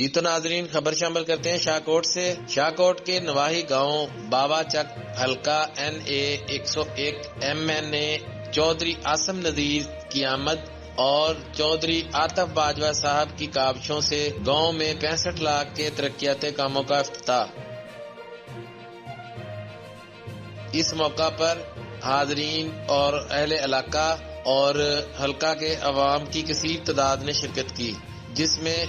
جی تو ناظرین خبر شامل کرتے ہیں شاہکوٹ سے۔ شاہکوٹ کے نواحی گاؤں بابا چک حلقہ NA 101 MNA چودھری عاصم نذیر کی آمد اور چودھری عاطف باجوہ صاحب کی کاوشوں سے گاؤں میں 65 لاکھ کے ترقیاتی کاموں کا افتتاح۔ اس موقع پر حاضرین اور اہل علاقہ اور حلقہ کے عوام کی کثیر تعداد نے شرکت کی، جس میں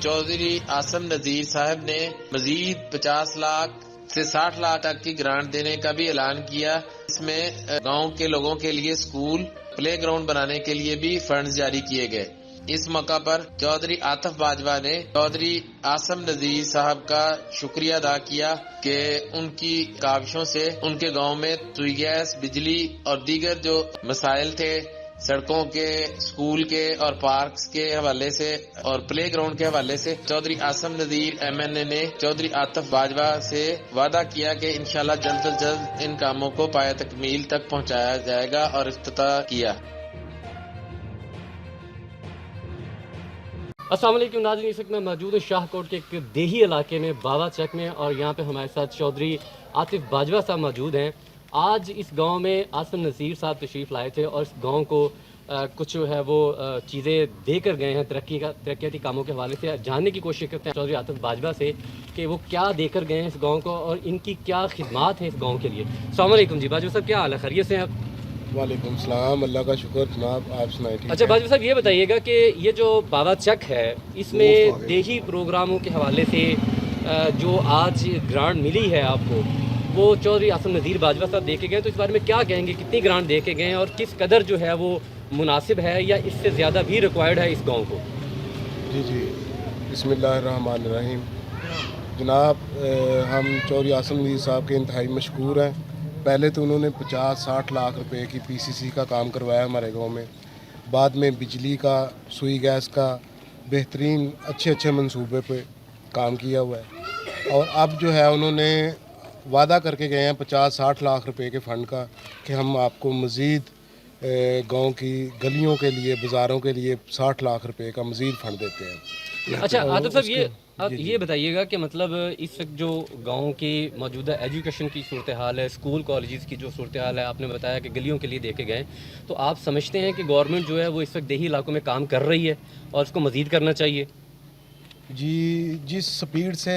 چودھری عاصم نذیر صاحب نے مزید 50 لاکھ سے 60 لاکھ تک کی گرانٹ دینے کا بھی اعلان کیا۔ اس میں گاؤں کے لوگوں کے لیے سکول، پلے گراؤنڈ بنانے کے لیے بھی فنڈز جاری کیے گئے۔ اس موقع پر چودھری عاطف باجوہ نے چودھری عاصم نذیر صاحب کا شکریہ ادا کیا کہ ان کی کاوشوں سے ان کے گاؤں میں سوئی گیس، بجلی اور دیگر جو مسائل تھے سڑکوں کے، سکول کے اور پارکس کے حوالے سے اور پلے گراؤنڈ کے حوالے سے، چودھری عاصم نذیر MNA نے چودھری عاطف باجوہ سے وعدہ کیا کہ انشاءاللہ جلد از جلد ان کاموں کو پایہ تکمیل تک پہنچایا جائے گا اور افتتاح کیا۔ السلام علیکم ناظرین، اس وقت میں موجود ہوں شاہکوٹ کے ایک دیہی علاقے میں بابا چک میں، اور یہاں پہ ہمارے ساتھ چودھری عاطف باجوہ صاحب موجود ہیں۔ آج اس گاؤں میں عاصم نذیر صاحب تشریف لائے تھے اور اس گاؤں کو کچھ جو ہے وہ چیزیں دے کر گئے ہیں ترقیاتی کاموں کے حوالے سے۔ جاننے کی کوشش کرتے ہیں چودھری عاطف باجوہ سے کہ وہ کیا دے کر گئے ہیں اس گاؤں کو اور ان کی کیا خدمات ہیں اس گاؤں کے لیے۔ السلام علیکم جی باجوہ صاحب، کیا حال ہے؟ خیریت سے ہیں آپ؟ وعلیکم السلام، اللہ کا شکر جناب، آپ سنائیں؟ اچھا باجوہ صاحب یہ بتائیے گا کہ یہ جو بابا چک ہے اس میں دیہی پروگراموں کے حوالے سے جو آج گرانٹ ملی ہے آپ کو، وہ چودھری عاصم نذیر باجوہ صاحب دے کے گئے، تو اس بارے میں کیا کہیں گے؟ کتنی گرانٹ دے کے گئے ہیں اور کس قدر جو ہے وہ مناسب ہے یا اس سے زیادہ بھی ریکوائرڈ ہے اس گاؤں کو؟ جی بسم اللہ الرحمن الرحیم۔ جناب ہم چودھری عاصم نذیر صاحب کے انتہائی مشکور ہیں۔ پہلے تو انہوں نے 50-60 لاکھ روپے کی PCC کا کام کروایا ہمارے گاؤں میں، بعد میں بجلی کا، سوئی گیس کا بہترین اچھے منصوبے پہ کام کیا ہوا ہے، اور اب جو ہے انہوں نے وعدہ کر کے گئے ہیں 50-60 لاکھ روپے کے فنڈ کا کہ ہم آپ کو مزید گاؤں کی گلیوں کے لیے، بازاروں کے لیے 60 لاکھ روپے کا مزید فنڈ دیتے ہیں۔ اچھا عاطف صاحب یہ بتائیے گا کہ مطلب اس وقت جو گاؤں کی موجودہ ایجوکیشن کی صورتحال ہے، اسکول کالجز کی جو صورتحال ہے، آپ نے بتایا کہ گلیوں کے لیے دے کے گئے، تو آپ سمجھتے ہیں کہ گورنمنٹ جو ہے وہ اس وقت دیہی علاقوں میں کام کر رہی ہے اور اس کو مزید کرنا چاہیے؟ جی جس سپیڈ سے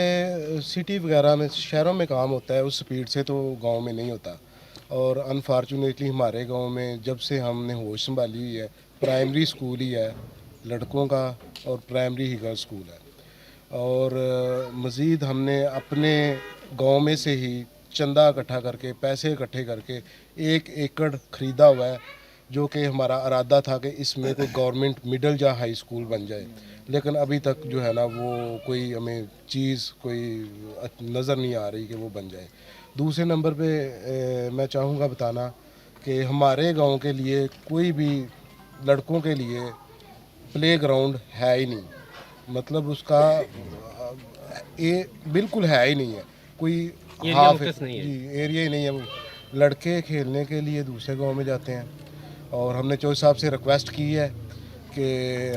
سٹی وغیرہ میں، شہروں میں کام ہوتا ہے، اس سپیڈ سے تو گاؤں میں نہیں ہوتا، اور انفارچونیٹلی ہمارے گاؤں میں جب سے ہم نے ہوش سنبھالی ہوئی ہے، پرائمری اسکول ہی ہے لڑکوں کا اور پرائمری ہی گرلز اسکول ہے، اور مزید ہم نے اپنے گاؤں میں سے ہی چندہ اکٹھا کر کے، پیسے اکٹھے کر کے 1 ایکڑ خریدا ہوا ہے، جو کہ ہمارا ارادہ تھا کہ اس میں کوئی گورنمنٹ مڈل یا ہائی اسکول بن جائے، لیکن ابھی تک جو ہے نا وہ کوئی ہمیں چیز کوئی نظر نہیں آ رہی کہ وہ بن جائے۔ دوسرے نمبر پہ میں چاہوں گا بتانا کہ ہمارے گاؤں کے لیے کوئی بھی لڑکوں کے لیے پلے گراؤنڈ ہے ہی نہیں، مطلب اس کا بالکل ہے ہی نہیں ہے، کوئی ہاف ایریا ہی نہیں ہے۔ لڑکے کھیلنے کے لیے دوسرے گاؤں میں جاتے ہیں، اور ہم نے چودھری صاحب سے ریکویسٹ کی ہے کہ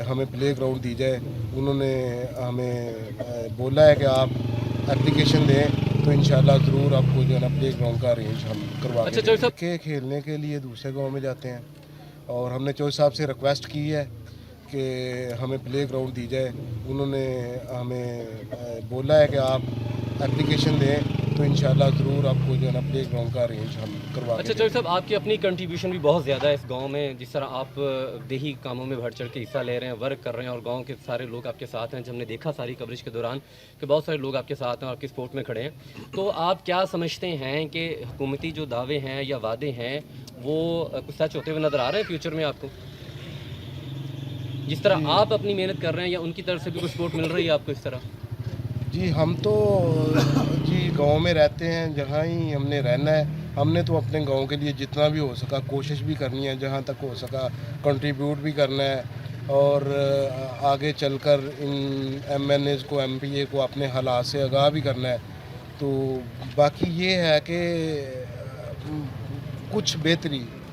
ہمیں پلے گراؤنڈ دی جائے۔ انہوں نے ہمیں بولا ہے کہ آپ اپلیکیشن دیں تو انشاءاللہ ضرور آپ کو جو ہے نا پلے گراؤنڈ کا ارینج ہم کروا دیں گے۔ لڑکے کھیلنے کے لیے دوسرے گاؤں میں جاتے ہیں، اور ہم نے چودھری صاحب سے ریکویسٹ کی ہے کہ ہمیں پلے گراؤنڈ دی جائے۔ انہوں نے ہمیں بولا ہے کہ آپ اپلیکیشن دیں تو انشاءاللہ ضرور آپ کو جو ہے نا پلے گراؤنڈ کا ارینج ہم کروا دیں گے۔ اچھا چودھری صاحب، آپ کی اپنی کنٹریبیوشن بھی بہت زیادہ ہے اس گاؤں میں، جس طرح آپ دیہی کاموں میں بڑھ چڑھ کے حصہ لے رہے ہیں، ورک کر رہے ہیں، اور گاؤں کے سارے لوگ آپ کے ساتھ ہیں۔ جب ہم نے دیکھا ساری کوریج کے دوران کہ بہت سارے لوگ آپ کے ساتھ ہیں اور آپ کی سپورٹ میں کھڑے ہیں، تو آپ کیا سمجھتے ہیں کہ حکومتی جو دعوے ہیں یا وعدے ہیں وہ کچھ سچ ہوتے ہوئے نظر آ رہے ہیں فیوچر میں آپ کو؟ جس طرح آپ اپنی محنت کر رہے ہیں، یا ان کی طرف سے بھی کوئی سپورٹ مل رہی ہے آپ کو اس طرح؟ جی ہم تو گاؤں میں رہتے ہیں، جہاں ہی ہم نے رہنا ہے، ہم نے تو اپنے گاؤں کے لیے جتنا بھی ہو سکا کوشش بھی کرنی ہے، جہاں تک ہو سکا کنٹریبیوٹ بھی کرنا ہے، اور آگے چل کر ان MNAs کو، MPA کو اپنے حالات سے آگاہ بھی کرنا ہے۔ تو باقی یہ ہے کہ کچھ بہتری